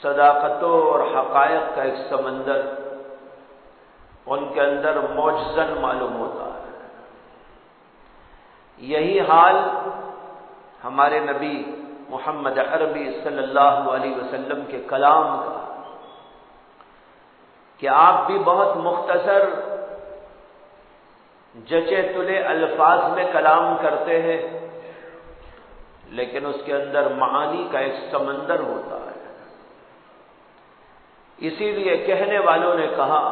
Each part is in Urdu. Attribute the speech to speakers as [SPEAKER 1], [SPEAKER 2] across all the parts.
[SPEAKER 1] صداقتوں اور حقائق کا ایک سمندر ان کے اندر معجزن معلوم ہوتا ہے۔ یہی حال ہمارے نبی محمد عربی صلی اللہ علیہ وسلم کے کلام کا، کہ آپ بھی بہت مختصر جچے تلے الفاظ میں کلام کرتے ہیں، لیکن اس کے اندر معانی کا ایک سمندر ہوتا ہے۔ اسی لیے کہنے والوں نے کہا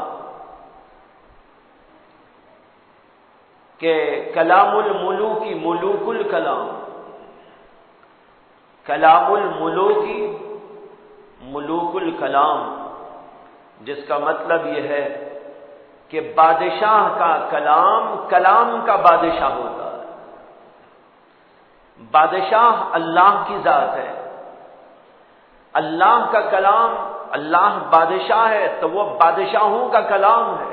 [SPEAKER 1] کہ کلام الملوک ملوک الکلام، کلام الملوک ملوک الکلام، جس کا مطلب یہ ہے کہ بادشاہ کا کلام کلام کا بادشاہ ہوتا ہے۔ بادشاہ اللہ کی ذات ہے، اللہ کا کلام، اللہ بادشاہ ہے تو وہ بادشاہوں کا کلام ہے۔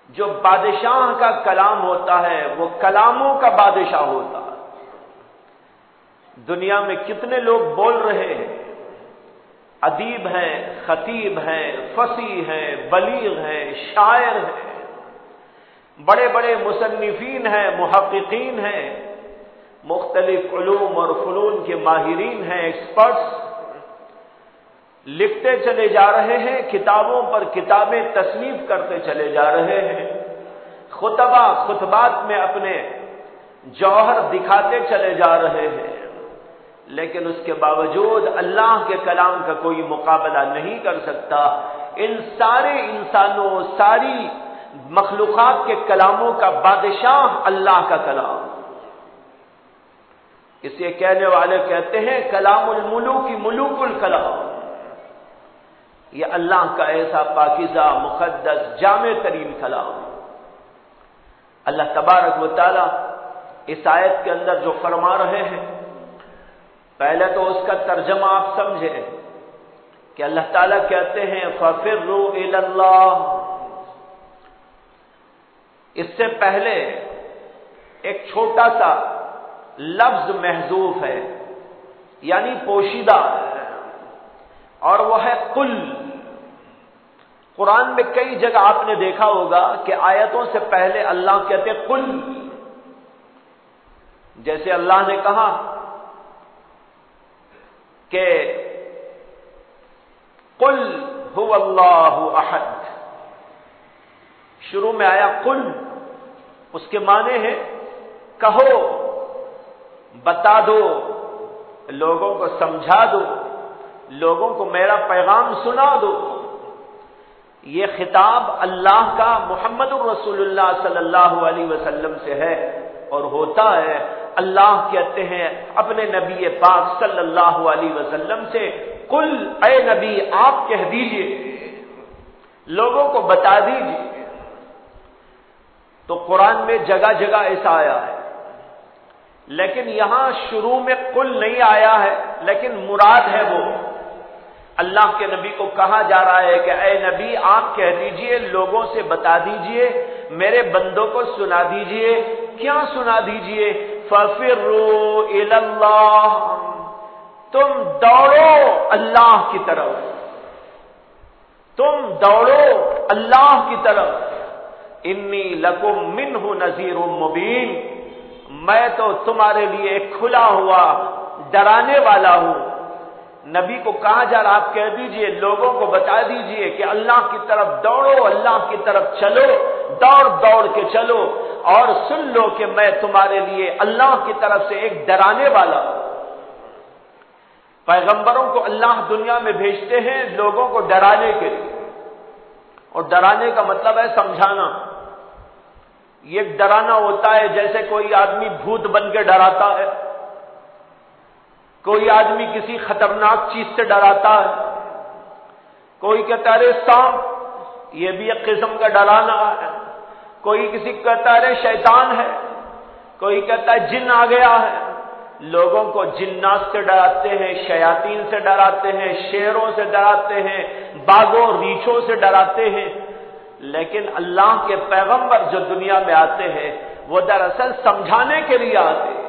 [SPEAKER 1] جو بادشاہ کا کلام ہوتا ہے وہ کلاموں کا بادشاہ ہوتا ہے۔ دنیا میں کتنے لوگ بول رہے ہیں، ادیب ہیں، خطیب ہیں، فصیح ہیں، بلیغ ہیں، شاعر ہیں، بڑے بڑے مصنفین ہیں، محققین ہیں، مختلف علوم اور فنون کے ماہرین ہیں، ایکسپرٹس، لکھتے چلے جا رہے ہیں، کتابوں پر کتابیں تصنیف کرتے چلے جا رہے ہیں، خطبات میں اپنے جوہر دکھاتے چلے جا رہے ہیں، لیکن اس کے باوجود اللہ کے کلام کا کوئی مقابلہ نہیں کر سکتا۔ ان سارے انسانوں، ساری مخلوقات کے کلاموں کا بادشاہ اللہ کا کلام۔ اس لیے کہنے والے کہتے ہیں کلام الملوک ملوک الکلام، یہ اللہ کا ایسا پاکیزہ، مقدس، جامع ترین کلام۔ اللہ تبارک و تعالی اس آیت کے اندر جو فرما رہے ہیں، پہلے تو اس کا ترجمہ آپ سمجھیں کہ اللہ تعالیٰ کہتے ہیں فَفِرُّوا إِلَى اللَّهِ۔ اس سے پہلے ایک چھوٹا سا لفظ محذوف ہے، یعنی پوشیدہ ہے، اور وہ ہے قل۔ قرآن میں کئی جگہ آپ نے دیکھا ہوگا کہ آیتوں سے پہلے اللہ کہتے قل، جیسے اللہ نے کہا کہ قل هو اللہ احد، شروع میں آیا قل، اس کے معنی ہے کہو، بتا دو، لوگوں کو سمجھا دو، لوگوں کو میرا پیغام سنا دو۔ یہ خطاب اللہ کا محمد الرسول اللہ صلی اللہ علیہ وسلم سے ہے اور ہوتا ہے۔ اللہ کہتے ہیں اپنے نبی پاک صلی اللہ علیہ وسلم سے قل، اے نبی آپ کہہ دیجئے، لوگوں کو بتا دیجئے۔ تو قرآن میں جگہ جگہ ایسا آیا ہے، لیکن یہاں شروع میں قل نہیں آیا ہے، لیکن مراد ہے وہ اللہ کے نبی کو کہا جا رہا ہے کہ اے نبی آپ کہہ دیجئے، لوگوں سے بتا دیجئے، میرے بندوں کو سنا دیجئے۔ کیا سنا دیجئے؟ فَفِرُّوا إِلَى اللَّهِ، تم دوڑو اللہ کی طرف، تم دوڑو اللہ کی طرف۔ انی لکم منہ نذیر مبین، میں تو تمہارے لیے ایک کھلا ہوا ڈرانے والا ہوں۔ نبی کو کہا جا رہا آپ کہہ دیجئے، لوگوں کو بتا دیجئے کہ اللہ کی طرف دوڑو، اللہ کی طرف چلو، دوڑ دوڑ کے چلو، اور سن لو کہ میں تمہارے لیے اللہ کی طرف سے ایک ڈرانے والا ہوں۔ پیغمبروں کو اللہ دنیا میں بھیجتے ہیں لوگوں کو ڈرانے کے لیے، اور ڈرانے کا مطلب ہے سمجھانا۔ یہ ڈرانا ہوتا ہے جیسے کوئی آدمی بھوت بن کے ڈراتا ہے، کوئی آدمی کسی خطرناک چیز سے ڈراتا ہے، کوئی کہتا ہے سانپ، یہ بھی ایک قسم کا ڈرانا ہے، کوئی کسی کہتا ہے شیطان ہے، کوئی کہتا ہے جن آ گیا ہے۔ لوگوں کو جنات سے ڈراتے ہیں، شیاطین سے ڈراتے ہیں، شیروں سے ڈراتے ہیں، باغوں ریچھوں سے ڈراتے ہیں، لیکن اللہ کے پیغمبر جو دنیا میں آتے ہیں وہ دراصل سمجھانے کے لیے آتے ہیں۔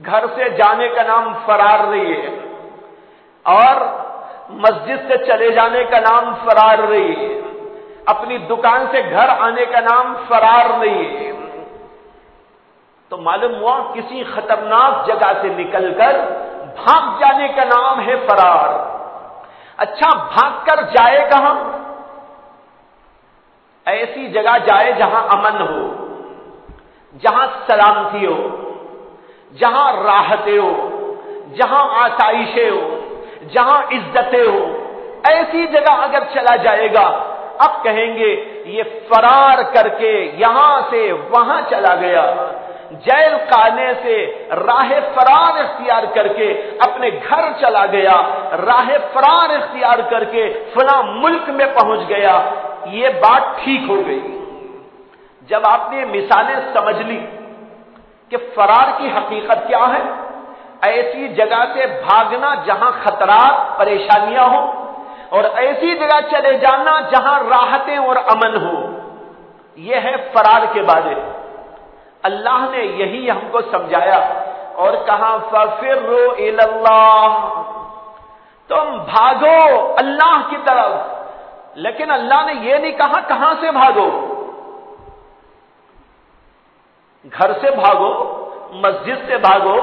[SPEAKER 1] گھر سے جانے کا نام فرار نہیں ہے، اور مسجد سے چلے جانے کا نام فرار نہیں ہے، اپنی دکان سے گھر آنے کا نام فرار نہیں ہے۔ تو معلوم ہوا کسی خطرناک جگہ سے نکل کر بھاگ جانے کا نام ہے فرار۔ اچھا، بھاگ کر جائے کہاں؟ ایسی جگہ جائے جہاں امن ہو، جہاں سلامتی ہو، جہاں راحتیں ہو، جہاں آسائشیں ہو، جہاں عزتیں ہو، ایسی جگہ اگر چلا جائے گا، اب کہیں گے یہ فرار کر کے یہاں سے وہاں چلا گیا، جیل خانے سے راہ فرار اختیار کر کے اپنے گھر چلا گیا، راہ فرار اختیار کر کے فلاں ملک میں پہنچ گیا، یہ بات ٹھیک ہو گئی۔ جب آپ نے مثالیں سمجھ لی کہ فرار کی حقیقت کیا ہے، ایسی جگہ سے بھاگنا جہاں خطرات پریشانیاں ہوں، اور ایسی جگہ چلے جانا جہاں راحتیں اور امن ہو، یہ ہے فرار کے بارے۔ اللہ نے یہی ہم کو سمجھایا اور کہا فَفِرُّوا إِلَى اللَّهِ، تم بھاگو اللہ کی طرف۔ لیکن اللہ نے یہ نہیں کہا کہاں سے بھاگو، گھر سے بھاگو، مسجد سے بھاگو،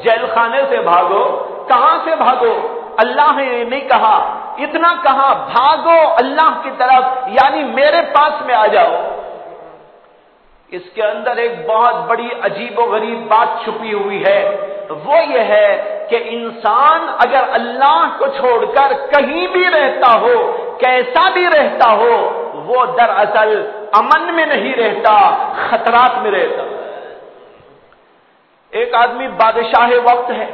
[SPEAKER 1] جیل خانے سے بھاگو، کہاں سے بھاگو؟ اللہ نے یہ نہیں کہا، اتنا کہا بھاگو اللہ کی طرف، یعنی میرے پاس میں آ جاؤ۔ اس کے اندر ایک بہت بڑی عجیب و غریب بات چھپی ہوئی ہے، وہ یہ ہے کہ انسان اگر اللہ کو چھوڑ کر کہیں بھی رہتا ہو، کیسا بھی رہتا ہو، وہ دراصل امن میں نہیں رہتا، خطرات میں رہتا۔ ایک آدمی بادشاہ وقت ہے،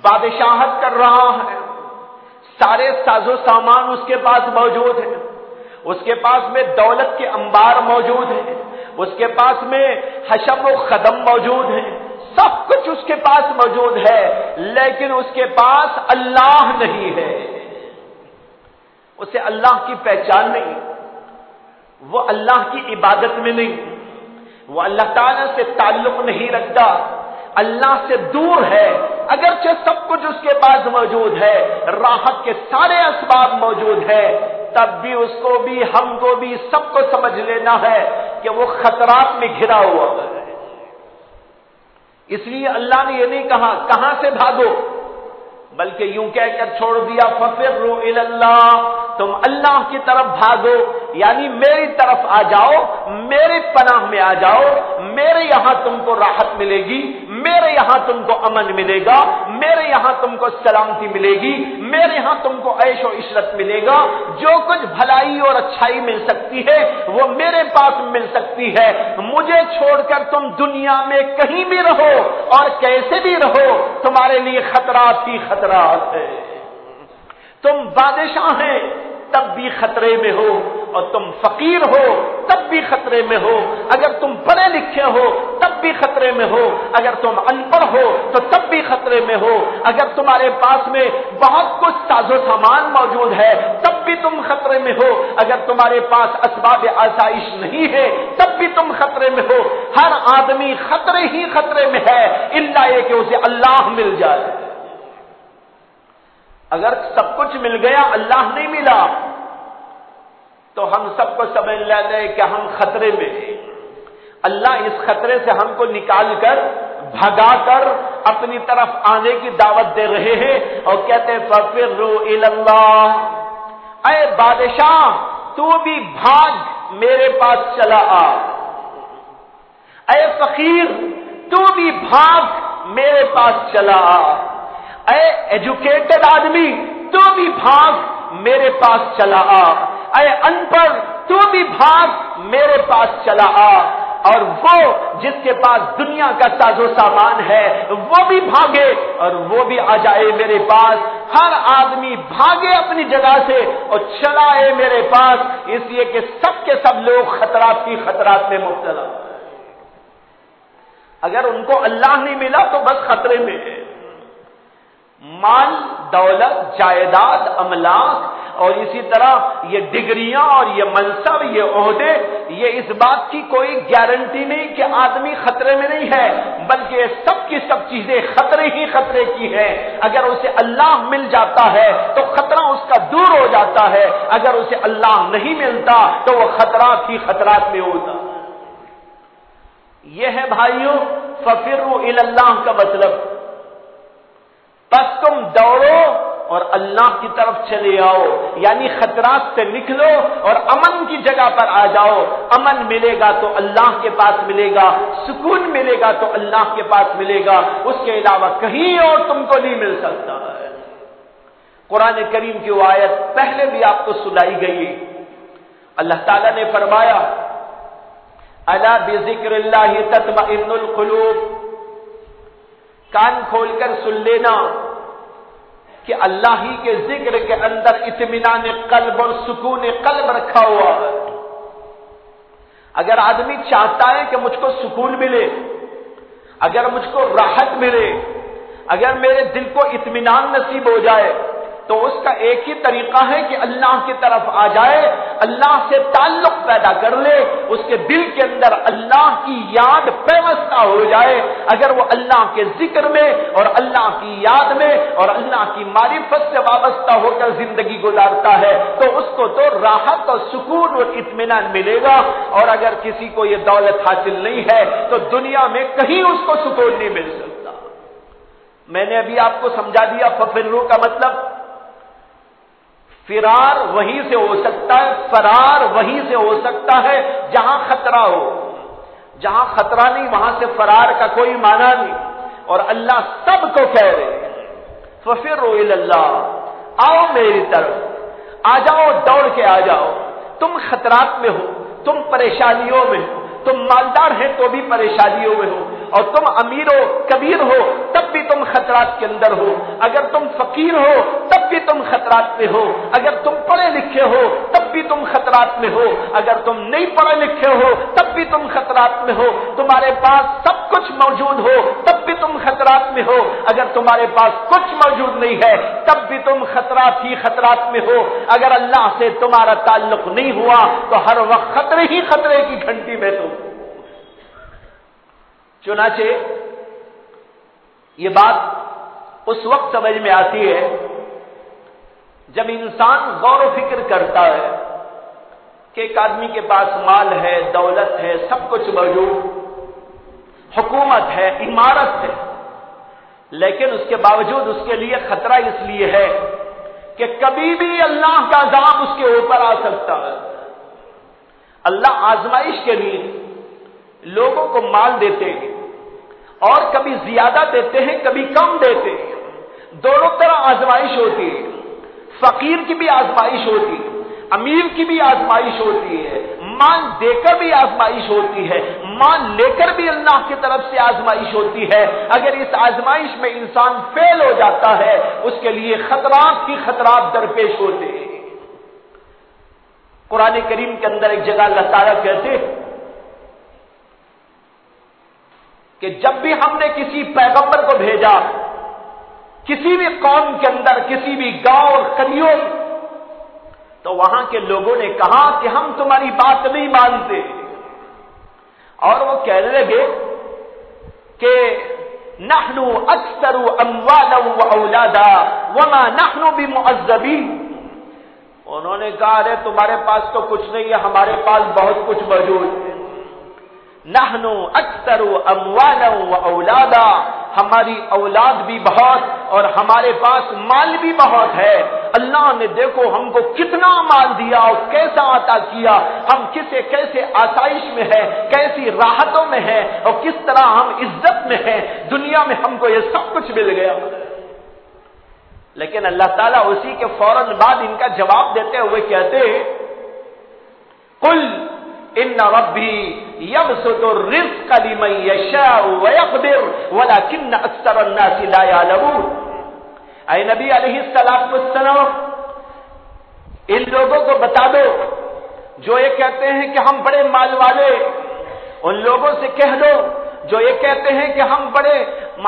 [SPEAKER 1] بادشاہت کر رہا ہے، سارے ساز و سامان اس کے پاس موجود ہے، اس کے پاس میں دولت کے انبار موجود ہیں، اس کے پاس میں حشم و خدم موجود ہیں، سب کچھ اس کے پاس موجود ہے، لیکن اس کے پاس اللہ نہیں ہے، اسے اللہ کی پہچان نہیں، وہ اللہ کی عبادت میں نہیں، وہ اللہ تعالیٰ سے تعلق نہیں رکھتا، اللہ سے دور ہے۔ اگرچہ سب کچھ اس کے پاس موجود ہے، راحت کے سارے اسباب موجود ہے، تب بھی اس کو بھی، ہم کو بھی، سب کو سمجھ لینا ہے کہ وہ خطرات میں گھرا ہوا ہے۔ اس لیے اللہ نے یہ نہیں کہا کہاں سے بھاگو، بلکہ یوں کہہ کر چھوڑ دیا فَفِرُّوا إِلَى اللَّهِ، تم اللہ کی طرف بھاگو، یعنی میری طرف آ جاؤ، میرے پناہ میں آ جاؤ، میرے یہاں تم کو راحت ملے گی، میرے یہاں تم کو امن ملے گا، میرے یہاں تم کو سلامتی ملے گی، میرے یہاں تم کو عیش و عشرت ملے گا، جو کچھ بھلائی اور اچھائی مل سکتی ہے وہ میرے پاس مل سکتی ہے۔ مجھے چھوڑ کر تم دنیا میں کہیں بھی رہو اور کیسے بھی رہو، تمہارے لیے خطرات ہی خطرات ہے۔ تم بادشاہ ہیں تب بھی خطرے میں ہو، اور تم فقیر ہو تب بھی خطرے میں ہو، اگر تم پڑھے لکھے ہو تب بھی خطرے میں ہو، اگر تم ان پڑھ ہو تو تب بھی خطرے میں ہو، اگر تمہارے پاس میں بہت کچھ ساز و سامان موجود ہے تب بھی تم خطرے میں ہو، اگر تمہارے پاس اسباب آسائش نہیں ہے تب بھی تم خطرے میں ہو۔ ہر آدمی خطرے ہی خطرے میں ہے، الا یہ کہ اسے اللہ مل جائے۔ اگر سب کچھ مل گیا اللہ نہیں ملا تو ہم سب کو سمجھ لیتے ہیں کہ ہم خطرے میں ہیں۔ اللہ اس خطرے سے ہم کو نکال کر، بھگا کر اپنی طرف آنے کی دعوت دے رہے ہیں، اور کہتے ہیں فَفِرُّوا إِلَى اللَّهِ، اے بادشاہ تو بھی بھاگ میرے پاس چلا آ، اے فقیر تو بھی بھاگ میرے پاس چلا آ، اے ایجوکیٹڈ آدمی تو بھی بھاگ میرے پاس چلا آ، اے ان پڑھ تو بھی بھاگ میرے پاس چلا آ، اور وہ جس کے پاس دنیا کا ساز و سامان ہے وہ بھی بھاگے اور وہ بھی آ جائے میرے پاس۔ ہر آدمی بھاگے اپنی جگہ سے اور چلا آئے میرے پاس، اس لیے کہ سب کے سب لوگ خطرات کی خطرات میں مبتلا۔ اگر ان کو اللہ نہیں ملا تو بس خطرے میں ہے۔ مال، دولت، جائیداد، املاک اور اسی طرح یہ ڈگریاں اور یہ منصب، یہ عہدے، یہ اس بات کی کوئی گارنٹی نہیں کہ آدمی خطرے میں نہیں ہے، بلکہ یہ سب کی سب چیزیں خطرے ہی خطرے کی ہیں۔ اگر اسے اللہ مل جاتا ہے تو خطرہ اس کا دور ہو جاتا ہے، اگر اسے اللہ نہیں ملتا تو وہ خطرات ہی خطرات میں ہوتا۔ یہ ہے بھائیوں ففروا الی اللہ کا مطلب۔ بس تم دوڑو اور اللہ کی طرف چلے آؤ، یعنی خطرات سے نکلو اور امن کی جگہ پر آ جاؤ۔ امن ملے گا تو اللہ کے پاس ملے گا، سکون ملے گا تو اللہ کے پاس ملے گا، اس کے علاوہ کہیں اور تم کو نہیں مل سکتا ہے۔ قرآن کریم کی وہ آیت پہلے بھی آپ کو سنائی گئی، اللہ تعالیٰ نے فرمایا الا بذکر اللہ تطمئن القلوب، کان کھول کر سن لینا کہ اللہ ہی کے ذکر کے اندر اطمینان قلب اور سکون قلب رکھا ہوا ہے۔ اگر آدمی چاہتا ہے کہ مجھ کو سکون ملے، اگر مجھ کو راحت ملے، اگر میرے دل کو اطمینان نصیب ہو جائے، تو اس کا ایک ہی طریقہ ہے کہ اللہ کی طرف آ جائے، اللہ سے تعلق پیدا کر لے، اس کے دل کے اندر اللہ کی یاد پیوستہ ہو جائے۔ اگر وہ اللہ کے ذکر میں اور اللہ کی یاد میں اور اللہ کی معرفت سے وابستہ ہو کر زندگی گزارتا ہے تو اس کو تو راحت اور سکون اور اطمینان ملے گا۔ اور اگر کسی کو یہ دولت حاصل نہیں ہے تو دنیا میں کہیں اس کو سکون نہیں مل سکتا۔ میں نے ابھی آپ کو سمجھا دیا ففروا کا مطلب۔ فرار وہیں سے ہو سکتا ہے، فرار وہیں سے ہو سکتا ہے جہاں خطرہ ہو۔ جہاں خطرہ نہیں وہاں سے فرار کا کوئی معنی نہیں۔ اور اللہ سب کو کہہ رہے ہیں ففروا الی اللہ، آؤ میری طرف، آ جاؤ، دوڑ کے آ جاؤ۔ تم خطرات میں ہو، تم پریشانیوں میں ہو، تم مالدار ہیں تو بھی پریشانیوں میں ہو، اور تم امیر ہو کبیر ہو تب بھی تم خطرات کے اندر ہو، اگر تم فقیر ہو تب بھی تم خطرات میں ہو، اگر تم پڑھے لکھے ہو تب بھی تم خطرات میں ہو، اگر تم نہیں پڑھے لکھے ہو تب بھی تم خطرات میں ہو، تمہارے پاس سب کچھ موجود ہو تب بھی تم خطرات میں ہو، اگر تمہارے پاس کچھ موجود نہیں ہے تب بھی تم خطرات ہی خطرات میں ہو۔ اگر اللہ سے تمہارا تعلق نہیں ہوا تو ہر وقت خطرے ہی خطرے کی گھنٹی میں تم۔ چنانچہ یہ بات اس وقت سمجھ میں آتی ہے جب انسان غور و فکر کرتا ہے کہ ایک آدمی کے پاس مال ہے، دولت ہے، سب کچھ موجود، حکومت ہے، عمارت ہے، لیکن اس کے باوجود اس کے لیے خطرہ اس لیے ہے کہ کبھی بھی اللہ کا عذاب اس کے اوپر آ سکتا ہے۔ اللہ آزمائش کے لیے لوگوں کو مال دیتے ہیں اور کبھی زیادہ دیتے ہیں، کبھی کم دیتے ہیں، دونوں طرح آزمائش ہوتی ہے۔ فقیر کی بھی آزمائش ہوتی ہے، امیر کی بھی آزمائش ہوتی ہے، مال دے کر بھی آزمائش ہوتی ہے، مال لے کر بھی اللہ کی طرف سے آزمائش ہوتی ہے۔ اگر اس آزمائش میں انسان فیل ہو جاتا ہے اس کے لیے خطرات کی خطرات درپیش ہوتے ہیں۔ قرآن کریم کے اندر ایک جگہ اللہ تعالیٰ کہتے ہیں کہ جب بھی ہم نے کسی پیغمبر کو بھیجا کسی بھی قوم کے اندر، کسی بھی گاؤں اور قریوں میں، تو وہاں کے لوگوں نے کہا کہ ہم تمہاری بات نہیں مانتے، اور وہ کہنے لگے کہ نحن اکثر اموالا واولادا وما نحن بمعذبین۔ انہوں نے کہا ارے تمہارے پاس تو کچھ نہیں ہے، ہمارے پاس بہت کچھ موجود ہے۔ نحن اکثر اموالا واولادا، ہماری اولاد بھی بہت اور ہمارے پاس مال بھی بہت ہے۔ اللہ نے دیکھو ہم کو کتنا مال دیا اور کیسا عطا کیا، ہم کیسے آسائش میں ہے، کیسی راحتوں میں ہے، اور کس طرح ہم عزت میں ہیں، دنیا میں ہم کو یہ سب کچھ مل گیا۔ لیکن اللہ تعالیٰ اسی کے فوراً بعد ان کا جواب دیتے ہوئے کہتے قل ان ربی یبسط الرزق لمن یشاء ویقدر ولکن اکثر الناس لا یعلمون۔ اے نبی علیہ السلام ان لوگوں کو بتا دو جو یہ کہتے ہیں کہ ہم بڑے مال والے، ان لوگوں سے کہہ دو جو یہ کہتے ہیں کہ ہم بڑے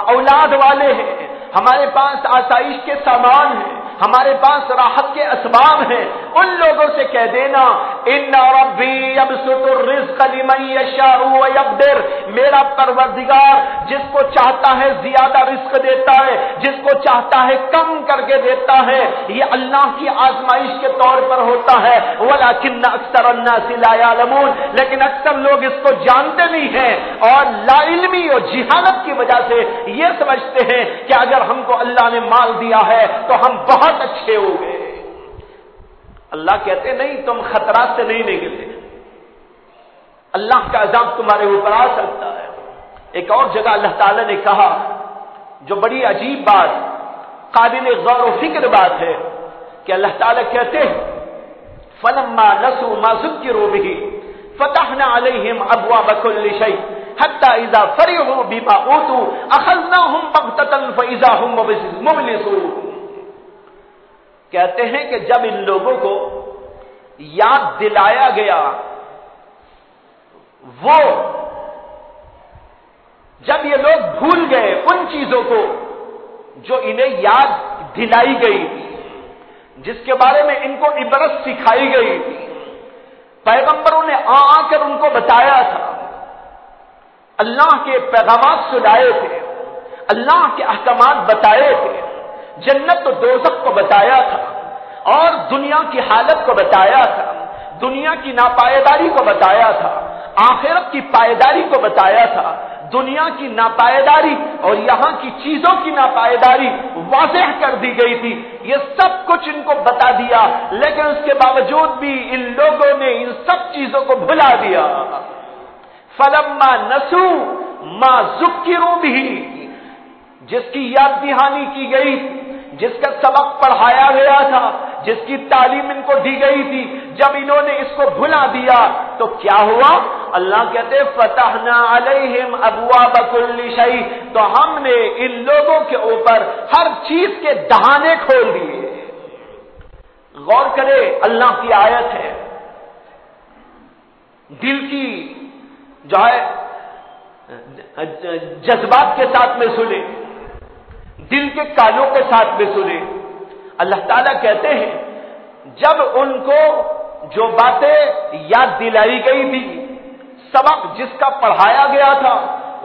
[SPEAKER 1] اولاد والے ہیں، ہمارے پاس آسائش کے سامان ہیں، ہمارے پاس راحت کے اسباب ہیں، ان لوگوں سے کہہ دینا ان ربی یبسط الرزق لمن یشاء ویقدر، میرا پروردگار جس کو چاہتا ہے زیادہ رزق دیتا ہے، جس کو چاہتا ہے کم کر کے دیتا ہے، یہ اللہ کی آزمائش کے طور پر ہوتا ہے، ولکن اکثر الناس لا یعلمون، لیکن اکثر لوگ اس کو جانتے نہیں ہیں اور لا علمی اور جہالت کی وجہ سے یہ سمجھتے ہیں کہ اگر ہم کو اللہ نے مال دیا ہے تو ہم بہت اچھے ہو گئے۔ اللہ کہتے نہیں، تم خطرات سے نہیں نکلے، اللہ کا عذاب تمہارے اوپر آ سکتا ہے۔ ایک اور جگہ اللہ تعالی نے کہا جو بڑی عجیب بات، قابل غور و فکر بات ہے کہ اللہ تعالی کہتے ہیں فلما نسوا ما ذکروا به فتحنا عليهم ابواب كل شيء حتى اذا فرحوا بما اوتوا اخذناهم بغتة فاذا هم مبلسون۔ کہتے ہیں کہ جب ان لوگوں کو یاد دلایا گیا، وہ جب یہ لوگ بھول گئے ان چیزوں کو جو انہیں یاد دلائی گئی تھی، جس کے بارے میں ان کو عبرت سکھائی گئی تھی، پیغمبروں نے آ کر ان کو بتایا تھا، اللہ کے پیغامات سنائے تھے، اللہ کے احکامات بتائے تھے، جنت و دوزخ کو بتایا تھا اور دنیا کی حالت کو بتایا تھا، دنیا کی ناپائیداری کو بتایا تھا، آخرت کی پائیداری کو بتایا تھا، دنیا کی ناپائیداری اور یہاں کی چیزوں کی ناپائیداری واضح کر دی گئی تھی، یہ سب کچھ ان کو بتا دیا، لیکن اس کے باوجود بھی ان لوگوں نے ان سب چیزوں کو بھلا دیا۔ فلما نسوا ما ذکروا به، جس کی یاد دہانی کی گئی، جس کا سبق پڑھایا گیا تھا، جس کی تعلیم ان کو دی گئی تھی، جب انہوں نے اس کو بھلا دیا تو کیا ہوا؟ اللہ کہتے فتحنا علیہم ابواب کل شیء، تو ہم نے ان لوگوں کے اوپر ہر چیز کے دہانے کھول دیے۔ غور کرے، اللہ کی آیت ہے، دل کی جو ہے جذبات کے ساتھ میں سنے، دل کے کانوں کے ساتھ میں سنے۔ اللہ تعالیٰ کہتے ہیں جب ان کو جو باتیں یاد دلائی گئی تھی، سبق جس کا پڑھایا گیا تھا،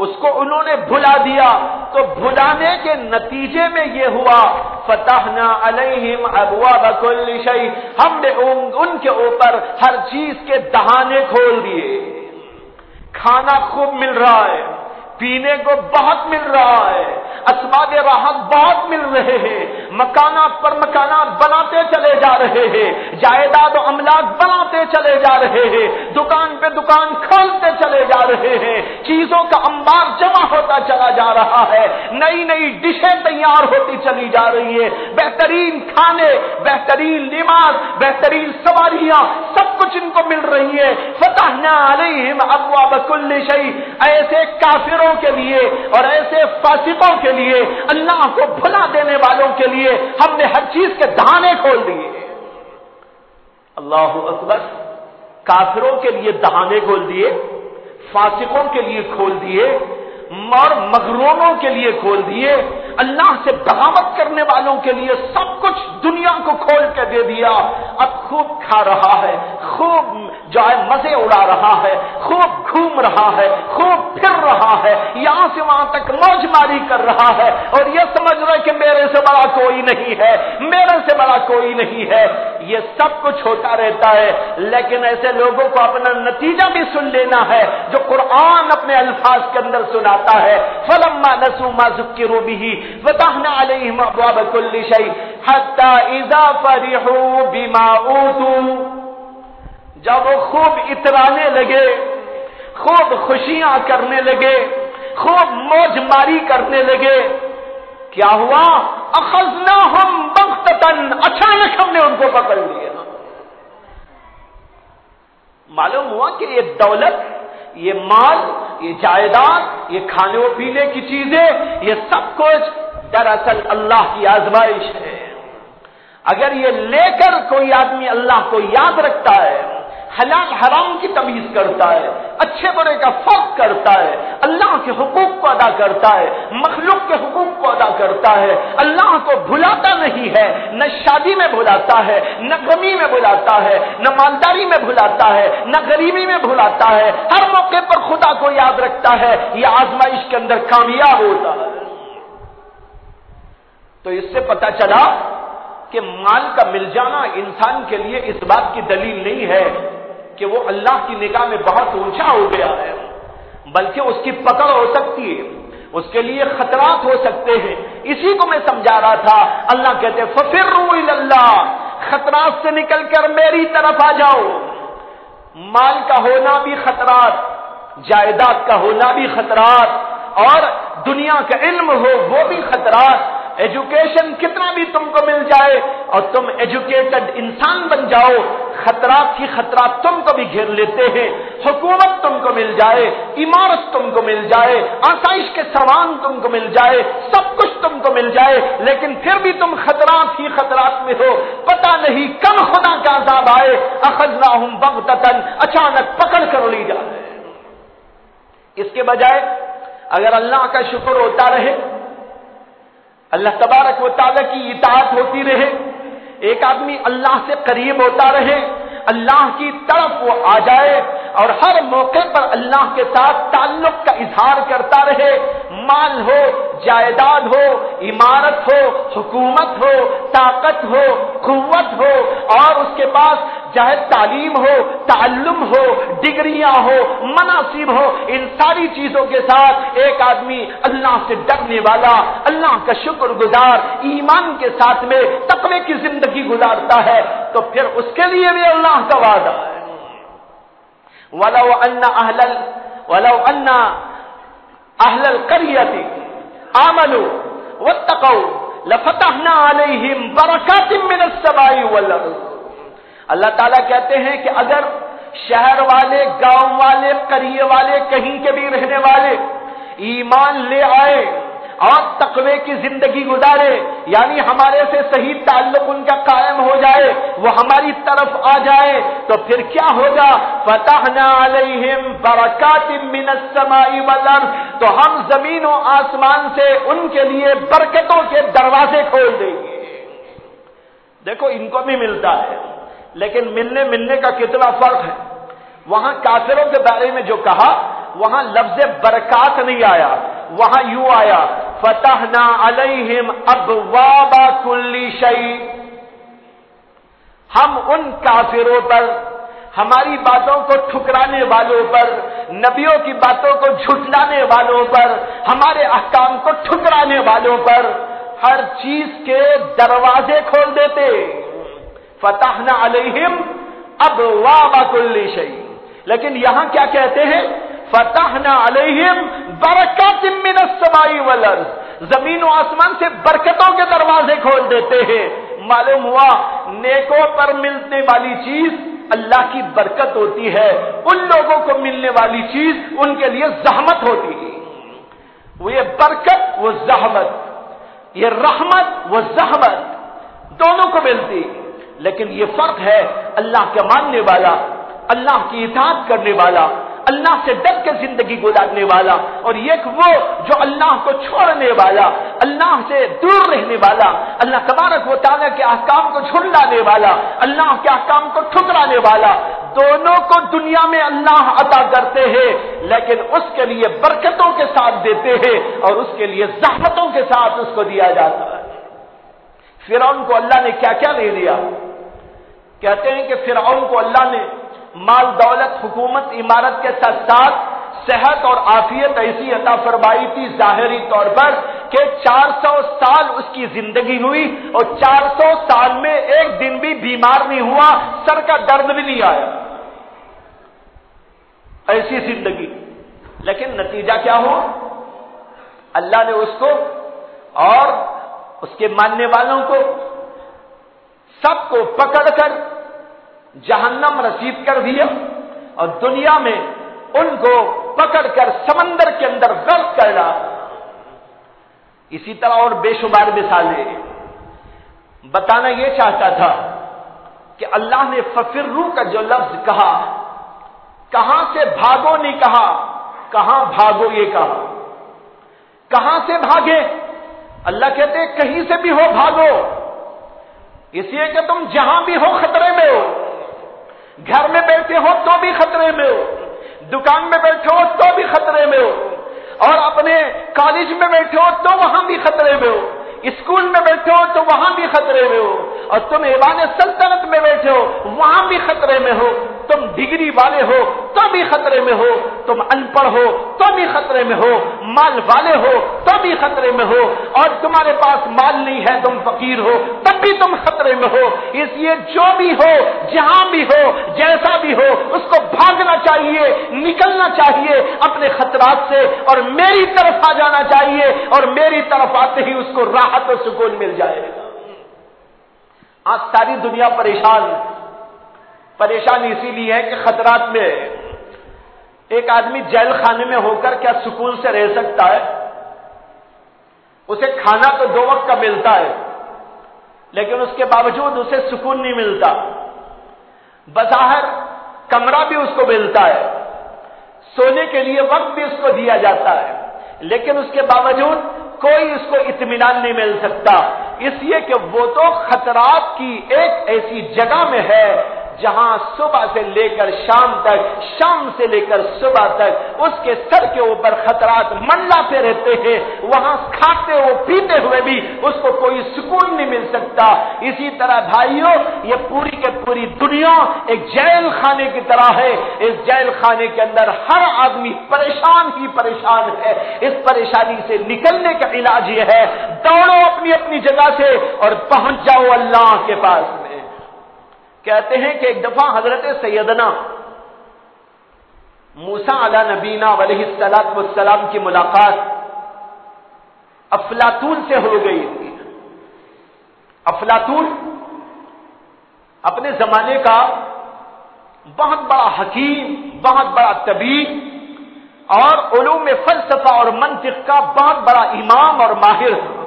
[SPEAKER 1] اس کو انہوں نے بھلا دیا، تو بھلانے کے نتیجے میں یہ ہوا فتحنا علیہم ابواب کل شیء، ہم نے ان کے اوپر ہر چیز کے دہانے کھول دیے۔ کھانا خوب مل رہا ہے، پینے کو بہت مل رہا ہے، اسباب راحت بہت مل رہے ہیں، مکانات پر مکانات بناتے چلے جا رہے ہیں، جائیداد و املاک بناتے چلے جا رہے ہیں، دکان پہ دکان کھولتے چلے جا رہے ہیں، چیزوں کا انبار جمع ہوتا چلا جا رہا ہے، نئی نئی ڈشیں تیار ہوتی چلی جا رہی ہے، بہترین کھانے، بہترین لباس، بہترین سواریاں، سب کچھ ان کو مل رہی ہے۔ فتحنا علیہم ابواب کل شیء، ایسے کافروں کے لیے اور ایسے فاسقوں کے لیے، اللہ کو بھلا دینے والوں کے لیے ہم نے ہر چیز کے دہانے کھول دیے۔ اللہ اکبر، کافروں کے لیے دہانے کھول دیے، فاسقوں کے لیے کھول دیے اور مغروروں کے لیے کھول دیے، اللہ سے بغاوت کرنے والوں کے لیے سب کچھ دنیا کو کھول کے دے دیا۔ اب خوب کھا رہا ہے، خوب جو ہے مزے اڑا رہا ہے، خوب گھوم رہا ہے، خوب پھر رہا ہے، یہاں سے وہاں تک موج ماری کر رہا ہے اور یہ سمجھ رہا ہے کہ میرے سے بڑا کوئی نہیں ہے، میرے سے بڑا کوئی نہیں ہے۔ یہ سب کچھ ہوتا رہتا ہے، لیکن ایسے لوگوں کو اپنا نتیجہ بھی سن لینا ہے جو قرآن اپنے الفاظ کے اندر سناتا ہے۔ فلما نسوا ما ذکروا به فتحنا علیہم ابواب کل شیء حتی اذا فرحوا بما اوتوا، جب وہ خوب اترانے لگے، خوب خوشیاں کرنے لگے، خوب موج ماری کرنے لگے، کیا ہوا؟ اخذناہم بغتۃ، اچانک ہم نے ان کو پکڑ لیا۔ معلوم ہوا کہ یہ دولت، یہ مال، یہ جائیداد، یہ کھانے و پینے کی چیزیں، یہ سب کچھ دراصل اللہ کی آزمائش ہے۔ اگر یہ لے کر کوئی آدمی اللہ کو یاد رکھتا ہے، حلال حرام کی تمیز کرتا ہے، اچھے برے کا فرق کرتا ہے، اللہ کے حقوق کو ادا کرتا ہے، مخلوق کے حقوق کو ادا کرتا ہے، اللہ کو بھلاتا نہیں ہے، نہ شادی میں بھلاتا ہے، نہ غمی میں بھلاتا ہے، نہ مالداری میں بھلاتا ہے، نہ غریبی میں بھلاتا ہے، ہر موقع پر خدا کو یاد رکھتا ہے، یہ آزمائش کے اندر کامیاب ہوتا ہے۔ تو اس سے پتہ چلا کہ مال کا مل جانا انسان کے لیے اس بات کی دلیل نہیں ہے کہ وہ اللہ کی نگاہ میں بہت اونچا ہو گیا ہے، بلکہ اس کی پکڑ ہو سکتی ہے، اس کے لیے خطرات ہو سکتے ہیں۔ اسی کو میں سمجھا رہا تھا، اللہ کہتے ہیں فَفِرُّوا إِلَى اللَّهِ، خطرات سے نکل کر میری طرف آ جاؤ۔ مال کا ہونا بھی خطرات، جائیداد کا ہونا بھی خطرات، اور دنیا کا علم ہو وہ بھی خطرات۔ ایجوکیشن کتنا بھی تم کو مل جائے اور تم ایجوکیٹڈ انسان بن جاؤ، خطرات ہی خطرات تم کو بھی گھیر لیتے ہیں۔ حکومت تم کو مل جائے، عمارت تم کو مل جائے، آسائش کے سامان تم کو مل جائے، سب کچھ تم کو مل جائے، لیکن پھر بھی تم خطرات ہی خطرات میں ہو۔ پتہ نہیں کب خدا کا عذاب آئے، اخذناہم بغتۃ، اچانک پکڑ کر لی جائے۔ اس کے بجائے اگر اللہ کا شکر ہوتا رہے، اللہ تبارک و تعالی کی اطاعت ہوتی رہے، ایک آدمی اللہ سے قریب ہوتا رہے، اللہ کی طرف وہ آ جائے اور ہر موقع پر اللہ کے ساتھ تعلق کا اظہار کرتا رہے، مال ہو، جائیداد ہو، عمارت ہو، حکومت ہو، طاقت ہو، قوت ہو، اور اس کے پاس چاہے تعلیم ہو، تعلم ہو، ڈگریاں ہو، مناصب ہو، ان ساری چیزوں کے ساتھ ایک آدمی اللہ سے ڈرنے والا، اللہ کا شکر گزار، ایمان کے ساتھ میں تقوی کی زندگی گزارتا ہے، تو پھر اس کے لیے بھی اللہ کا وعدہ ہے وَلَوْ أَنَّ أَهْلَ الْقَرْيَةِ آمَنُوا وَاتَّقَوْا لَفَتَحْنَا عَلَيْهِمْ بَرَكَاتٍ مِّنَ السَّمَاءِ وَالْأَرْضِ۔ اللہ تعالیٰ کہتے ہیں کہ اگر شہر والے، گاؤں والے، قریے والے، کہیں کے بھی رہنے والے ایمان لے آئے اور تقوی کی زندگی گزارے، یعنی ہمارے سے صحیح تعلق ان کا قائم ہو جائے، وہ ہماری طرف آ جائے، تو پھر کیا ہوگا؟ فتحنا علیہم برکات من السماء والارض، تو ہم زمین و آسمان سے ان کے لیے برکتوں کے دروازے کھول دیں گے۔ دیکھو ان کو بھی ملتا ہے، لیکن ملنے کا کتنا فرق ہے۔ وہاں کافروں کے بارے میں جو کہا، وہاں لفظ برکات نہیں آیا، وہاں یوں آیا فتحنا علیہم ابواب کل شیء۔ ہم ان کافروں پر، ہماری باتوں کو ٹھکرانے والوں پر، نبیوں کی باتوں کو جھٹلانے والوں پر، ہمارے احکام کو ٹھکرانے والوں پر ہر چیز کے دروازے کھول دیتے۔ فتحنا علیہم ابواب کل شیء، لیکن یہاں کیا کہتے ہیں؟ فتحنا علیہم برکات من السماء والارض، زمین و آسمان سے برکتوں کے دروازے کھول دیتے ہیں۔ معلوم ہوا نیکوں پر ملنے والی چیز اللہ کی برکت ہوتی ہے، ان لوگوں کو ملنے والی چیز ان کے لیے زحمت ہوتی ہے۔ وہ یہ برکت، وہ زحمت، یہ رحمت، وہ زحمت دونوں کو ملتی، لیکن یہ فرق ہے اللہ کے ماننے والا، اللہ کی اطاعت کرنے والا، اللہ سے ڈر کے زندگی گزارنے والا، اور ایک وہ جو اللہ کو چھوڑنے والا، اللہ سے دور رہنے والا، اللہ تبارک و تعالیٰ کے احکام کو جھٹلانے والا، اللہ کے احکام کو ٹھکرانے والا۔ دونوں کو دنیا میں اللہ عطا کرتے ہیں، لیکن اس کے لیے برکتوں کے ساتھ دیتے ہیں اور اس کے لیے زحمتوں کے ساتھ اس کو دیا جاتا ہے۔ فرعون کو اللہ نے کیا کیا دے دیا؟ کہتے ہیں کہ فرعون کو اللہ نے مال، دولت، حکومت، عمارت کے ساتھ ساتھ صحت اور عافیت ایسی عطا فرمائی تھی ظاہری طور پر کہ 400 سال اس کی زندگی ہوئی اور 400 سال میں ایک دن بھی بیمار نہیں ہوا، سر کا درد بھی نہیں آیا، ایسی زندگی۔ لیکن نتیجہ کیا ہوا؟ اللہ نے اس کو اور اس کے ماننے والوں کو سب کو پکڑ کر جہنم رسید کر دیا اور دنیا میں ان کو پکڑ کر سمندر کے اندر غرق کر ڈالا۔ اسی طرح اور بے شمار مثالیں۔ بتانا یہ چاہتا تھا کہ اللہ نے ففروا کا جو لفظ کہا، کہاں سے بھاگو نہیں کہا، کہاں بھاگو یہ کہا۔ کہاں سے بھاگے؟ اللہ کہتے ہیں کہیں سے بھی ہو بھاگو، اس لیے کہ تم جہاں بھی ہو خطرے میں ہو، گھر میں بیٹھے ہو تو بھی خطرے میں ہو، دکان میں بیٹھے ہو تو بھی خطرے میں ہو، اور اپنے کالج میں بیٹھے ہو تو وہاں بھی خطرے میں ہو، اسکول میں بیٹھے ہو تو وہاں بھی خطرے میں ہو، اور تم ایوان سلطنت میں بیٹھے ہو وہاں بھی خطرے میں ہو، تم ڈگری والے ہو تو بھی خطرے میں ہو، تم ان پڑھ ہو تو بھی خطرے میں ہو، مال والے ہو تو بھی خطرے میں ہو، اور تمہارے پاس مال نہیں ہے تم فقیر ہو تب بھی تم خطرے میں ہو۔ اس لیے جو بھی ہو، جہاں بھی ہو، جیسا بھی ہو، اس کو بھاگنا چاہیے، نکلنا چاہیے اپنے خطرات سے، اور میری طرف آ جانا چاہیے، اور میری طرف آتے ہی اس کو راحت اور سکون مل جائے گا۔ آج ساری دنیا پریشان اسی لیے ہے کہ خطرات میں ایک آدمی جیل خانے میں ہو کر کیا سکون سے رہ سکتا ہے؟ اسے کھانا تو 2 وقت کا ملتا ہے، لیکن اس کے باوجود اسے سکون نہیں ملتا۔ بظاہر کمرہ بھی اس کو ملتا ہے، سونے کے لیے وقت بھی اس کو دیا جاتا ہے، لیکن اس کے باوجود کوئی اس کو اطمینان نہیں مل سکتا، اس لیے کہ وہ تو خطرات کی ایک ایسی جگہ میں ہے جہاں صبح سے لے کر شام تک، شام سے لے کر صبح تک اس کے سر کے اوپر خطرات منڈلاتے رہتے ہیں، وہاں کھاتے ہوئے پیتے ہوئے بھی اس کو کوئی سکون نہیں مل سکتا۔ اسی طرح بھائیوں، یہ پوری کے پوری دنیا ایک جیل خانے کی طرح ہے، اس جیل خانے کے اندر ہر آدمی پریشان ہی پریشان ہے۔ اس پریشانی سے نکلنے کا علاج یہ ہے، دوڑو اپنی اپنی جگہ سے اور پہنچ جاؤ اللہ کے پاس میں۔ کہتے ہیں کہ ایک دفعہ حضرت سیدنا موسیٰ علیہ نبینا علیہ السلام کی ملاقات افلاطون سے ہو گئی تھی۔ افلاطون اپنے زمانے کا بہت بڑا حکیم، بہت بڑا طبیب اور علوم فلسفہ اور منطق کا بہت بڑا امام اور ماہر تھا۔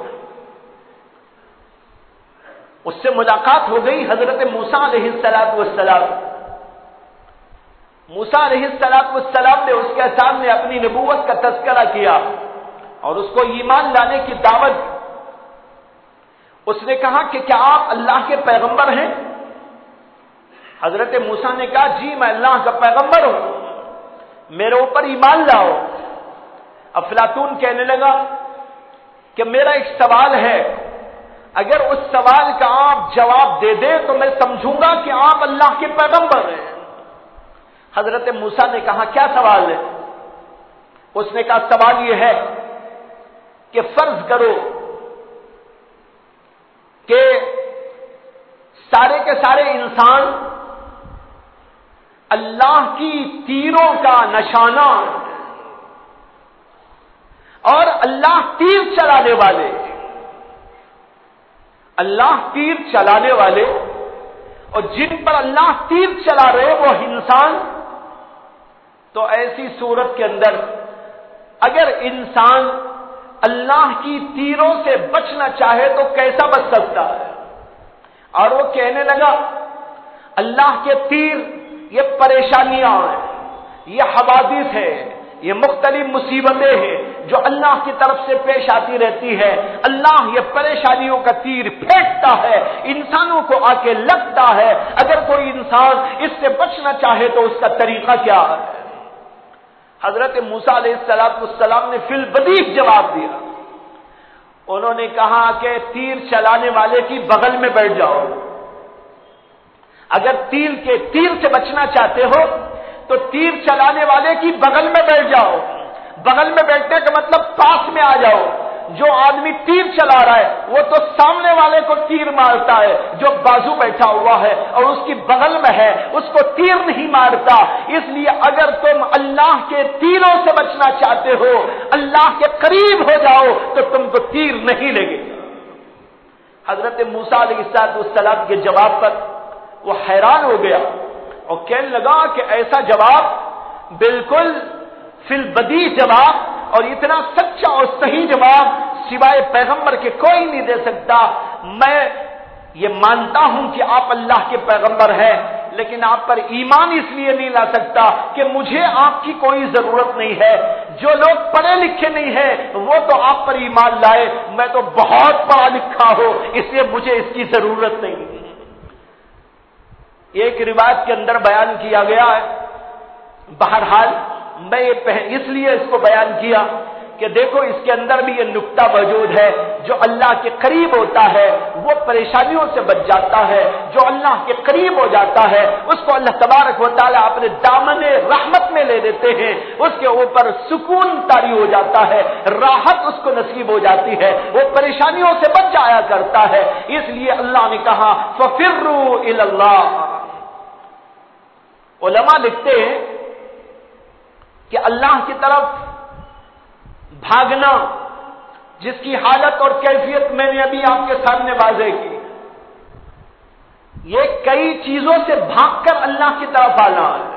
[SPEAKER 1] اس سے ملاقات ہو گئی حضرت موسیٰ علیہ السلام۔ موسیٰ علیہ السلام نے اس کے سامنے اپنی نبوت کا تذکرہ کیا اور اس کو ایمان لانے کی دعوت۔ اس نے کہا کہ کیا آپ اللہ کے پیغمبر ہیں؟ حضرت موسیٰ نے کہا جی میں اللہ کا پیغمبر ہوں، میرے اوپر ایمان لاؤ۔ افلاطون کہنے لگا کہ میرا ایک سوال ہے، اگر اس سوال کا آپ جواب دے دیں تو میں سمجھوں گا کہ آپ اللہ کے پیغمبر ہیں۔ حضرت موسیٰ نے کہا کیا سوال ہے؟ اس نے کہا سوال یہ ہے کہ فرض کرو کہ سارے کے سارے انسان اللہ کی تیروں کا نشانہ اور اللہ تیر چلانے والے، اللہ تیر چلانے والے اور جن پر اللہ تیر چلا رہے وہ انسان، تو ایسی صورت کے اندر اگر انسان اللہ کی تیروں سے بچنا چاہے تو کیسا بچ سکتا ہے؟ اور وہ کہنے لگا اللہ کے تیر یہ پریشانیاں ہیں، یہ حوادث ہے، یہ مختلف مصیبتیں ہیں جو اللہ کی طرف سے پیش آتی رہتی ہے، اللہ یہ پریشانیوں کا تیر پھینکتا ہے، انسانوں کو آ کے لگتا ہے، اگر کوئی انسان اس سے بچنا چاہے تو اس کا طریقہ کیا ہے؟ حضرت موسیٰ علیہ السلام نے فی البدیہہ جواب دیا۔ انہوں نے کہا کہ تیر چلانے والے کی بغل میں بیٹھ جاؤ، اگر تیر سے بچنا چاہتے ہو تو تیر چلانے والے کی بغل میں بیٹھ جاؤ۔ بغل میں بیٹھنے کا مطلب پاس میں آ جاؤ۔ جو آدمی تیر چلا رہا ہے وہ تو سامنے والے کو تیر مارتا ہے، جو بازو بیٹھا ہوا ہے اور اس کی بغل میں ہے اس کو تیر نہیں مارتا۔ اس لیے اگر تم اللہ کے تیروں سے بچنا چاہتے ہو، اللہ کے قریب ہو جاؤ تو تم کو تیر نہیں لگے گا۔ حضرت موسیٰ علیہ السلام کے جواب پر وہ حیران ہو گیا اور کہنے لگا کہ ایسا جواب بالکل فی البدیہہ جواب اور اتنا سچا اور صحیح جواب سوائے پیغمبر کے کوئی نہیں دے سکتا۔ میں یہ مانتا ہوں کہ آپ اللہ کے پیغمبر ہیں، لیکن آپ پر ایمان اس لیے نہیں لا سکتا کہ مجھے آپ کی کوئی ضرورت نہیں ہے۔ جو لوگ پڑھے لکھے نہیں ہیں وہ تو آپ پر ایمان لائے، میں تو بہت پڑھا لکھا ہوں، اس لیے مجھے اس کی ضرورت نہیں۔ ایک روایت کے اندر بیان کیا گیا ہے، بہرحال میں اس لیے اس کو بیان کیا کہ دیکھو اس کے اندر بھی یہ نکتہ موجود ہے، جو اللہ کے قریب ہوتا ہے وہ پریشانیوں سے بچ جاتا ہے، جو اللہ کے قریب ہو جاتا ہے اس کو اللہ تبارک و تعالیٰ اپنے دامن رحمت میں لے لیتے ہیں، اس کے اوپر سکون طاری ہو جاتا ہے، راحت اس کو نصیب ہو جاتی ہے، وہ پریشانیوں سے بچ جایا کرتا ہے۔ اس لیے اللہ نے کہا فَفِرُّوا إِلَى اللَّهِ۔ علماء لکھتے ہیں کہ اللہ کی طرف بھاگنا، جس کی حالت اور کیفیت میں نے ابھی آپ کے سامنے واضح کی، یہ کئی چیزوں سے بھاگ کر اللہ کی طرف آنا ہے۔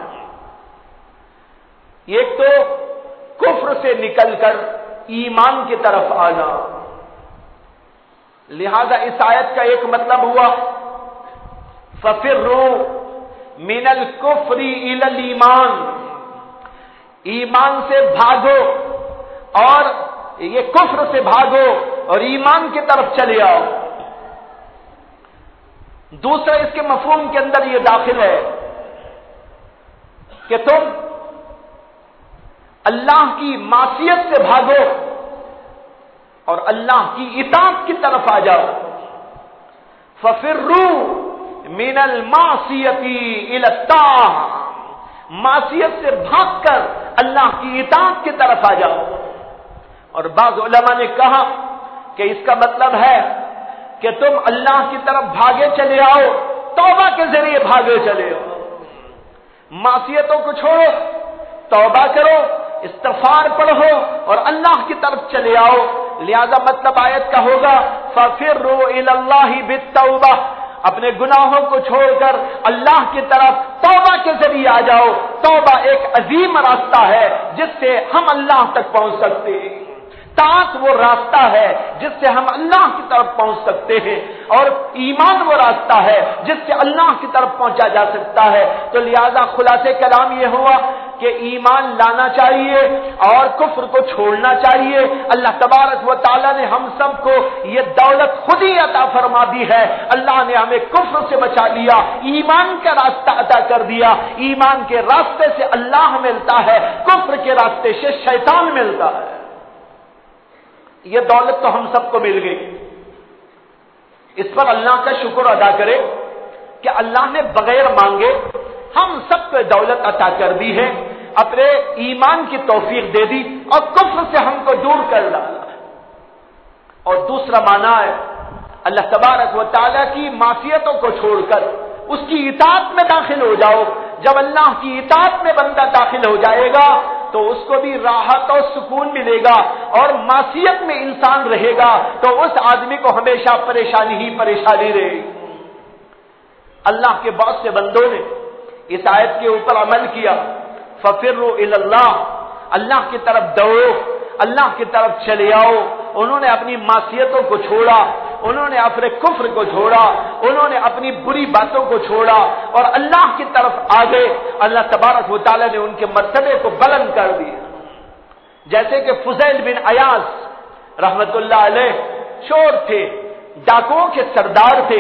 [SPEAKER 1] ایک تو کفر سے نکل کر ایمان کی طرف آنا، لہذا اس آیت کا ایک مطلب ہوا فَفِرُّوا مِنَ الْكُفْرِ إِلَى الْإِيمَانِ، ایمان سے بھاگو اور یہ کفر سے بھاگو اور ایمان کی طرف چلے آؤ۔ دوسرا اس کے مفہوم کے اندر یہ داخل ہے کہ تم اللہ کی معصیت سے بھاگو اور اللہ کی اطاعت کی طرف آ جاؤ۔ فَفِرُّوا مِنَ الْمَعْصِيَةِ إِلَى الطَّاعَةِ، معصیت سے بھاگ کر اللہ کی اطاعت کی طرف آ جاؤ۔ اور بعض علماء نے کہا کہ اس کا مطلب ہے کہ تم اللہ کی طرف بھاگے چلے آؤ، توبہ کے ذریعے بھاگے چلے آؤ، معصیتوں کو چھوڑو، توبہ کرو، استغفار پڑھو اور اللہ کی طرف چلے آؤ۔ لہذا مطلب آیت کا ہوگا فَفِرُّوا إِلَى اللَّهِ بِالتَّوْبَةِ، اپنے گناہوں کو چھوڑ کر اللہ کی طرف توبہ کے ذریعے آ جاؤ۔ توبہ ایک عظیم راستہ ہے جس سے ہم اللہ تک پہنچ سکتے ہیں، طاعت وہ راستہ ہے جس سے ہم اللہ کی طرف پہنچ سکتے ہیں، اور ایمان وہ راستہ ہے جس سے اللہ کی طرف پہنچا جا سکتا ہے۔ تو لہذا خلاصے کلام یہ ہوا کہ ایمان لانا چاہیے اور کفر کو چھوڑنا چاہیے۔ اللہ تبارک و تعالیٰ نے ہم سب کو یہ دولت خود ہی عطا فرما دی ہے، اللہ نے ہمیں کفر سے بچا لیا، ایمان کا راستہ عطا کر دیا۔ ایمان کے راستے سے اللہ ملتا ہے، کفر کے راستے سے شیطان ملتا ہے۔ یہ دولت تو ہم سب کو مل گئی، اس پر اللہ کا شکر ادا کرے کہ اللہ نے بغیر مانگے ہم سب کو دولت عطا کر دی ہے، اپنے ایمان کی توفیق دے دی اور کفر سے ہم کو دور کر ڈالا۔ اور دوسرا معنی ہے اللہ تبارک و تعالیٰ کی معصیتوں کو چھوڑ کر اس کی اطاعت میں داخل ہو جاؤ۔ جب اللہ کی اطاعت میں بندہ داخل ہو جائے گا تو اس کو بھی راحت اور سکون ملے گا، اور معصیت میں انسان رہے گا تو اس آدمی کو ہمیشہ پریشانی ہی پریشانی رہے گی۔ اللہ کے بہت سے بندوں نے اس آیت کے اوپر عمل کیا، فَفِرُّوا إِلَى اللَّهِ، اللہ کی طرف دوڑو، اللہ کی طرف چلے آؤ۔ انہوں نے اپنی معصیتوں کو چھوڑا، انہوں نے اپنے کفر کو چھوڑا، انہوں نے اپنی بری باتوں کو چھوڑا اور اللہ کی طرف آ گئے۔ اللہ تبارک و تعالیٰ نے ان کے مرتبے کو بلند کر دیا۔ جیسے کہ فضیل بن عیاض رحمت اللہ علیہ چور تھے، ڈاکوؤں کے سردار تھے،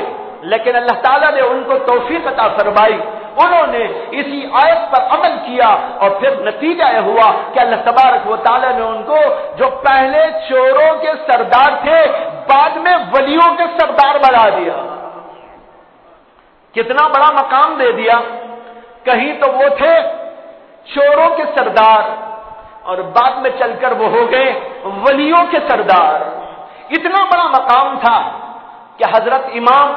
[SPEAKER 1] لیکن اللہ تعالیٰ نے ان کو توفیق عطا فرمائی، انہوں نے اسی آیت پر عمل کیا اور پھر نتیجہ یہ ہوا کہ اللہ تبارک و تعالیٰ نے ان کو جو پہلے چوروں کے سردار تھے بعد میں ولیوں کے سردار بنا دیا۔ کتنا بڑا مقام دے دیا، کہیں تو وہ تھے چوروں کے سردار اور بعد میں چل کر وہ ہو گئے ولیوں کے سردار۔ اتنا بڑا مقام تھا کہ حضرت امام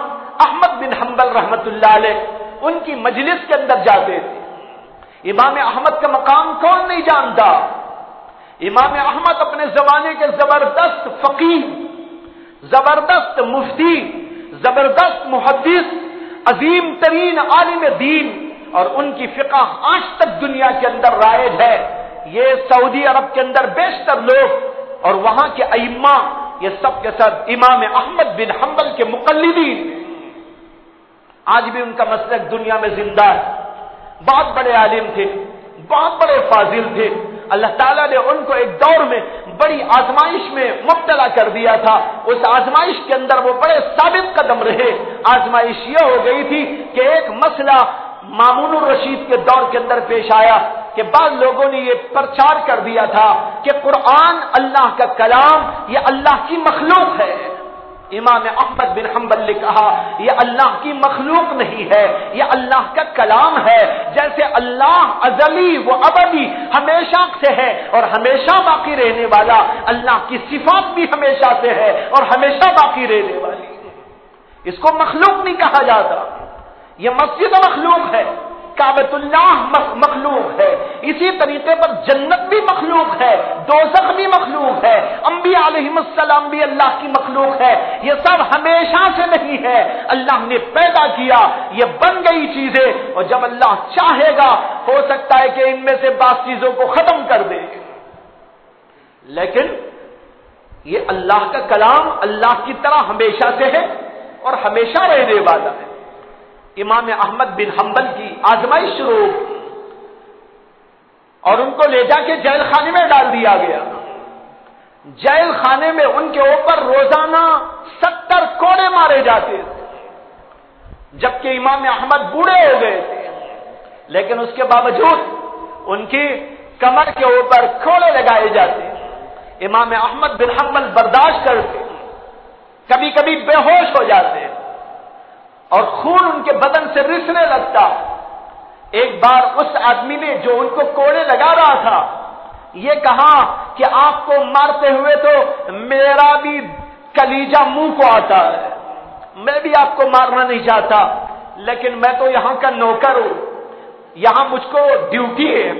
[SPEAKER 1] احمد بن حنبل رحمت اللہ علیہ ان کی مجلس کے اندر جاتے تھے۔ امام احمد کا مقام کون نہیں جانتا؟ امام احمد اپنے زمانے کے زبردست فقیہ، زبردست مفتی، زبردست محدث، عظیم ترین عالم دین، اور ان کی فقہ آج تک دنیا کے اندر رائج ہے۔ یہ سعودی عرب کے اندر بیشتر لوگ اور وہاں کے ائمہ یہ سب کے سب امام احمد بن حنبل کے مقلدین، آج بھی ان کا مسلک دنیا میں زندہ ہے. بہت بڑے عالم تھے, بہت بڑے فاضل تھے. اللہ تعالیٰ نے ان کو ایک دور میں بڑی آزمائش میں مبتلا کر دیا تھا. اس آزمائش کے اندر وہ بڑے ثابت قدم رہے. آزمائش یہ ہو گئی تھی کہ ایک مسئلہ مامون الرشید کے دور کے اندر پیش آیا کہ بعض لوگوں نے یہ پرچار کر دیا تھا کہ قرآن اللہ کا کلام, یہ اللہ کی مخلوق ہے. امام احمد بن حنبل نے کہا یہ اللہ کی مخلوق نہیں ہے, یہ اللہ کا کلام ہے. جیسے اللہ ازلی و ابدی ہمیشہ سے ہے اور ہمیشہ باقی رہنے والا, اللہ کی صفات بھی ہمیشہ سے ہے اور ہمیشہ باقی رہنے والی. اس کو مخلوق نہیں کہا جاتا. یہ مسجد مخلوق ہے, کعبۃ اللہ مخلوق ہے. اسی طریقے پر جنت بھی مخلوق ہے, دوزخ بھی مخلوق ہے, انبیاء علیہم السلام بھی اللہ کی مخلوق ہے. یہ سب ہمیشہ سے نہیں ہے, اللہ نے پیدا کیا, یہ بن گئی چیزیں, اور جب اللہ چاہے گا ہو سکتا ہے کہ ان میں سے بعض چیزوں کو ختم کر دے. لیکن یہ اللہ کا کلام اللہ کی طرح ہمیشہ سے ہے اور ہمیشہ رہنے والا ہے. امام احمد بن حنبل کی آزمائش شروع اور ان کو لے جا کے جیل خانے میں ڈال دیا گیا. جیل خانے میں ان کے اوپر روزانہ 70 کوڑے مارے جاتے تھے, جبکہ امام احمد بوڑھے ہو گئے تھے. لیکن اس کے باوجود ان کی کمر کے اوپر کوڑے لگائے جاتے. امام احمد بن حنبل برداشت کرتے, کبھی کبھی بے ہوش ہو جاتے اور خون ان کے بدن سے رسنے لگتا. ایک بار اس آدمی نے جو ان کو کوڑے لگا رہا تھا یہ کہا کہ آپ کو مارتے ہوئے تو میرا بھی کلیجہ منہ کو آتا ہے, میں بھی آپ کو مارنا نہیں چاہتا, لیکن میں تو یہاں کا نوکر ہوں, یہاں مجھ کو ڈیوٹی ہے,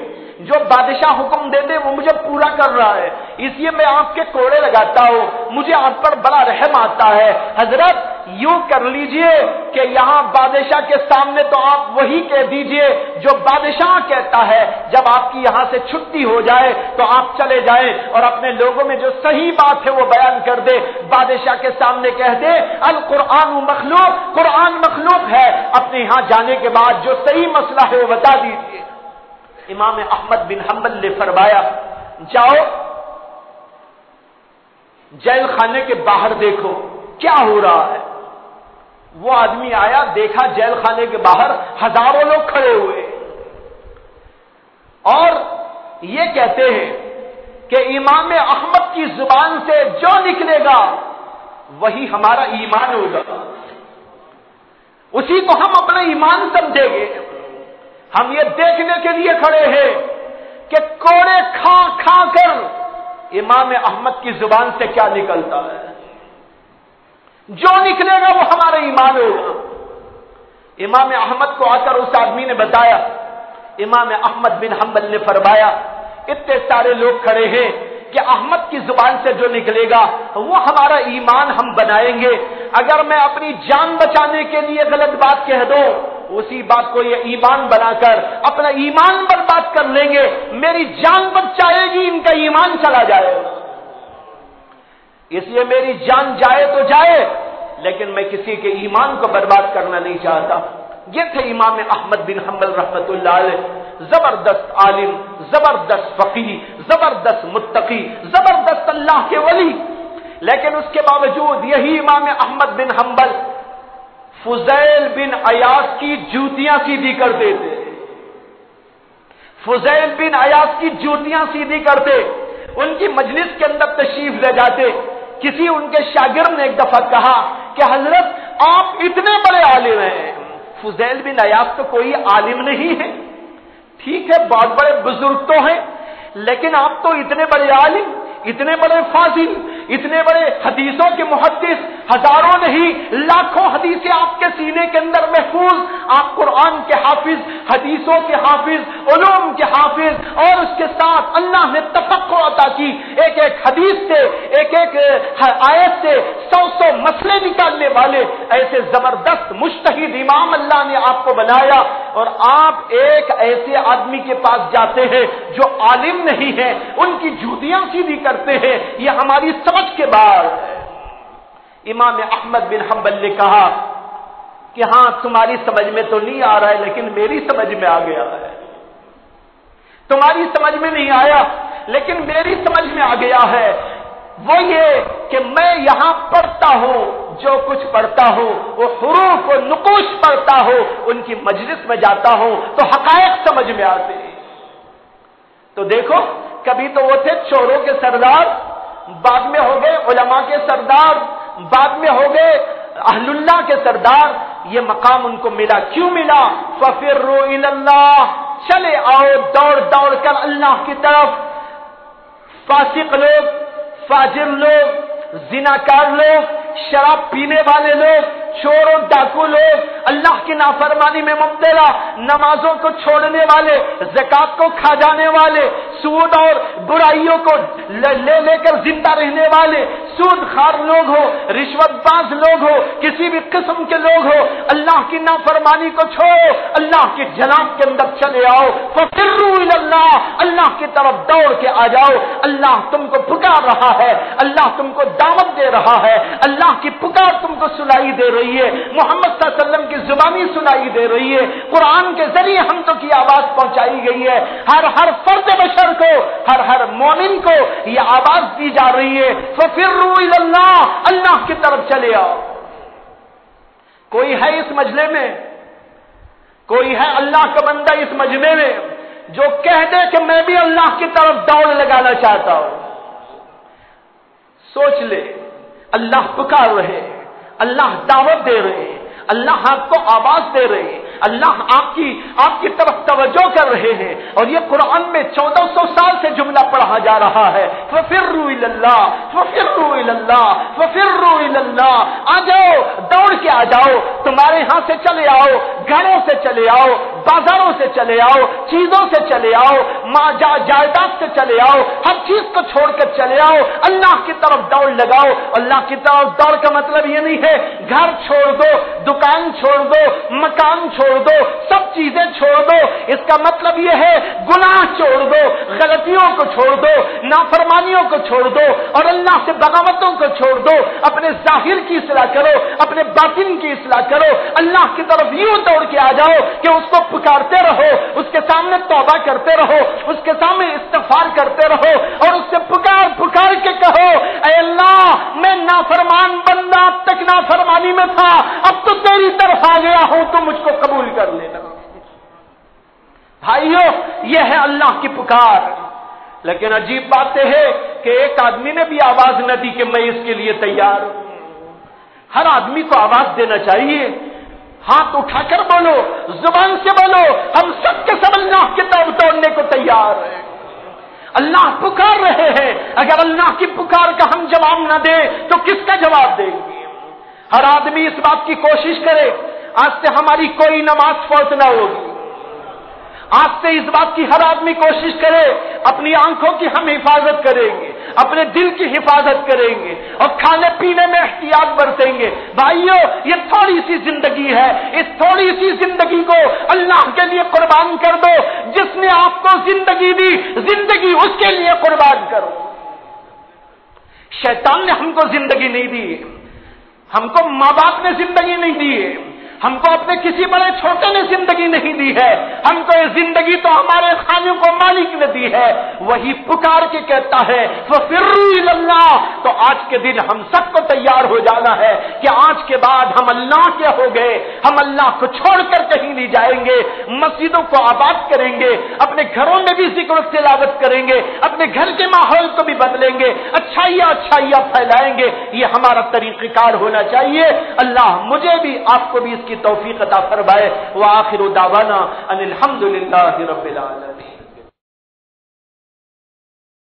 [SPEAKER 1] جو بادشاہ حکم دے دے وہ مجھے پورا کر رہا ہے, اس لیے میں آپ کے کوڑے لگاتا ہوں, مجھے آپ پر بڑا رحم آتا ہے. حضرت یوں کر لیجئے کہ یہاں بادشاہ کے سامنے تو آپ وہی کہہ دیجئے جو بادشاہ کہتا ہے, جب آپ کی یہاں سے چھٹی ہو جائے تو آپ چلے جائیں اور اپنے لوگوں میں جو صحیح بات ہے وہ بیان کر دے. بادشاہ کے سامنے کہہ دے القرآن مخلوق, قرآن مخلوق ہے. اپنے یہاں جانے کے بعد جو صحیح مسئلہ ہے وہ بتا دیجئے. امام احمد بن حنبل نے فرمایا جاؤ جیل خانے کے باہر دیکھو کیا ہو رہا ہے. وہ آدمی آیا, دیکھا جیل خانے کے باہر ہزاروں لوگ کھڑے ہوئے اور یہ کہتے ہیں کہ امام احمد کی زبان سے جو نکلے گا وہی ہمارا ایمان ہوگا, اسی کو ہم اپنا ایمان سمجھیں گے. ہم یہ دیکھنے کے لیے کھڑے ہیں کہ کوڑے کھا کھا کر امام احمد کی زبان سے کیا نکلتا ہے. جو نکلے گا وہ ہمارا ایمان ہوگا. امام احمد کو آ کر اس آدمی نے بتایا. امام احمد بن حنبل نے فرمایا اتنے سارے لوگ کھڑے ہیں کہ احمد کی زبان سے جو نکلے گا وہ ہمارا ایمان ہم بنائیں گے. اگر میں اپنی جان بچانے کے لیے غلط بات کہہ دوں اسی بات کو یہ ایمان بنا کر اپنا ایمان برباد کر لیں گے. میری جان بچ جائے گی, ان کا ایمان چلا جائے گا. اس لیے میری جان جائے تو جائے لیکن میں کسی کے ایمان کو برباد کرنا نہیں چاہتا. یہ تھے امام احمد بن حنبل رحمۃ اللہ علیہ, زبردست عالم, زبردست فقیہ, زبردست متقی, زبردست اللہ کے ولی. لیکن اس کے باوجود یہی امام احمد بن حنبل فضیل بن عیاض کی جوتیاں سیدھی کرتے تھے. فضیل بن عیاض کی جوتیاں سیدھی کرتے, ان کی مجلس کے اندر تشریف لے جاتے. کسی ان کے شاگرد نے ایک دفعہ کہا کہ حضرت آپ اتنے بڑے عالم ہیں. فضیل بن عیاض تو کوئی عالم نہیں ہے, ٹھیک ہے بہت بڑے بزرگ تو ہیں, لیکن آپ تو اتنے بڑے عالم, اتنے بڑے فاضل, اتنے بڑے حدیثوں کے محدث, ہزاروں نہیں لاکھوں حدیثیں آپ کے سینے کے اندر محفوظ, آپ قرآن کے حافظ, حدیثوں کے حافظ, علوم کے حافظ, اور اس کے ساتھ اللہ نے تفقہ عطا کی. ایک ایک حدیث سے, ایک ایک آیت سے 100 مسئلے نکالنے والے ایسے زبردست مجتہد امام اللہ نے آپ کو بنایا, اور آپ ایک ایسے آدمی کے پاس جاتے ہیں جو عالم نہیں ہے, ان کی جوتیاں سیدھی کرتے ہیں. یہ ہماری سمجھ کے بعد. امام احمد بن حنبل نے کہا کہ ہاں تمہاری سمجھ میں تو نہیں آ رہا ہے لیکن میری سمجھ میں آ گیا ہے، تمہاری سمجھ میں نہیں آیا لیکن میری سمجھ میں آ گیا ہے، وہ یہ کہ میں یہاں پڑھتا ہوں، جو کچھ پڑھتا ہوں وہ حروف و نقوش پڑھتا ہوں، ان کی مجلس میں جاتا ہوں تو حقائق سمجھ میں آتے ہیں۔ تو دیکھو کبھی تو وہ تھے چوروں کے سردار، بعد میں ہو گئے علماء کے سردار، بعد میں ہو گئے اہل اللہ کے سردار۔ یہ مقام ان کو ملا، کیوں ملا؟ فَفِرُّوا إِلَى اللَّهِ، چلے آؤ دوڑ دوڑ کر اللہ کی طرف۔ فاسق لوگ، فاجر لوگ، زناکار لوگ، شراب پینے والے لوگ، چور و ڈاکو لوگ، اللہ کی نافرمانی میں مبتلا، نمازوں کو چھوڑنے والے، زکات کو کھا جانے والے، سود اور برائیوں کو لے کر زندہ رہنے والے، سود خار لوگ ہو، رشوت باز لوگ ہو، کسی بھی قسم کے لوگ ہو، اللہ کی نافرمانی کو چھوڑو، اللہ کی جناب کے اندر چلے آؤ۔ فَفِرُّوا إِلَى اللَّهِ، اللہ کی طرف دوڑ کے آ جاؤ۔ اللہ تم کو پکار رہا ہے، اللہ تم کو دعوت دے رہا ہے، اللہ کی پکار تم کو سنائی دے رہی ہے، محمد صلی اللہ علیہ وسلم کی زبانی سنائی دے رہی ہے، قرآن کے ذریعے ہم تو کی آواز پہنچائی گئی ہے، ہر فرد بشر کو، ہر مومن کو یہ آواز دی جا رہی ہے، فَفِرُّوا إِلَى اللَّهِ، اللہ کی طرف چلے آؤ۔ کوئی ہے اس مجلے میں، کوئی ہے اللہ کا بندہ اس مجلے میں جو کہہ دے کہ میں بھی اللہ کی طرف دوڑ لگانا چاہتا ہوں؟ سوچ لے، اللہ پکار رہے، اللہ دعوت دے رہے، اللہ آپ کو آواز دے رہے، اللہ آپ کی طرف توجہ کر رہے ہیں، اور یہ قرآن میں 1400 سال سے جملہ پڑھا جا رہا ہے، فَفِرُّوا إِلَى اللَّهِ فَفِرُّوا إِلَى اللَّهِ فَفِرُّوا إِلَى اللَّهِ، آ جاؤ، دوڑ کے آ جاؤ، تمہارے ہاں سے چلے آؤ، گھروں سے چلے آؤ، بازاروں سے چلے آؤ، چیزوں سے چلے آؤ، جائیداد سے چلے آؤ، ہر چیز کو چھوڑ کر چلے آؤ، اللہ کی طرف دوڑ لگاؤ۔ اللہ کی طرف دوڑ کا مطلب یہ نہیں ہے گھر چھوڑ دو، دکان چھوڑ دو، مکان چھوڑ دو، سب چیزیں چھوڑ دو، اس کا مطلب یہ ہے گناہ چھوڑ دو، غلطیوں کو چھوڑ دو، نافرمانیوں کو چھوڑ دو، اور اللہ سے بغاوتوں کو چھوڑ دو، اپنے ظاہر کی اصلاح کرو، اپنے باطن کی اصلاح کرو، اللہ کی طرف یوں دوڑ کے آ جاؤ کہ اس کو پکارتے رہو، اس کے سامنے توبہ کرتے رہو، اس کے سامنے استغفار کرتے رہو، اور اس سے پکار کے کہو، اے اللہ میں نافرمان بندہ اب تک نافرمانی میں تھا، اب تو تیری طرف آ گیا ہوں، تو مجھ کو قبول کر لینا۔ بھائیو یہ ہے اللہ کی پکار۔ لیکن عجیب بات ہے کہ ایک آدمی نے بھی آواز نہ دی کہ میں اس کے لیے تیار ہوں۔ ہر آدمی کو آواز دینا چاہیے، ہاتھ اٹھا کر بولو، زبان سے بولو، ہم سب کے سب اللہ کی طرف دوڑنے کو تیار ہیں۔ اللہ پکار رہے ہیں، اگر اللہ کی پکار کا ہم جواب نہ دیں تو کس کا جواب دیں گے؟ ہر آدمی اس بات کی کوشش کرے آج سے ہماری کوئی نماز فوت نہ ہوگی، آج سے اس بات کی ہر آدمی کوشش کرے اپنی آنکھوں کی ہم حفاظت کریں گے، اپنے دل کی حفاظت کریں گے، اور کھانے پینے میں احتیاط برتیں گے۔ بھائیو یہ تھوڑی سی زندگی ہے، اس تھوڑی سی زندگی کو اللہ کے لیے قربان کر دو۔ جس نے آپ کو زندگی دی، زندگی اس کے لیے قربان کرو۔ شیطان نے ہم کو زندگی نہیں دی، ہم کو ماں باپ نے زندگی نہیں دی ہے، ہم کو اپنے کسی بڑے چھوٹے نے زندگی نہیں دی ہے، ہم کو یہ زندگی تو ہمارے خالق و مالک نے دی ہے۔ وہی پکار کے کہتا ہے فَفِرُّوا إِلَى اللَّهِ، تو آج کے دن ہم سب کو تیار ہو جانا ہے کہ آج کے بعد ہم اللہ کے ہو گئے، ہم اللہ کو چھوڑ کر کہیں نہیں جائیں گے، مسجدوں کو آباد کریں گے، اپنے گھروں میں بھی ذکر و تلاوت کریں گے، اپنے گھر کے ماحول کو بھی بدلیں گے، اچھائیاں پھیلائیں گے۔ یہ ہمارا طریقہ کار ہونا چاہیے۔ اللہ مجھے بھی آپ کو بھی اس کی توفیق عطا فرمائے۔ وآخر دعوانا ان الحمد للہ رب العالمین۔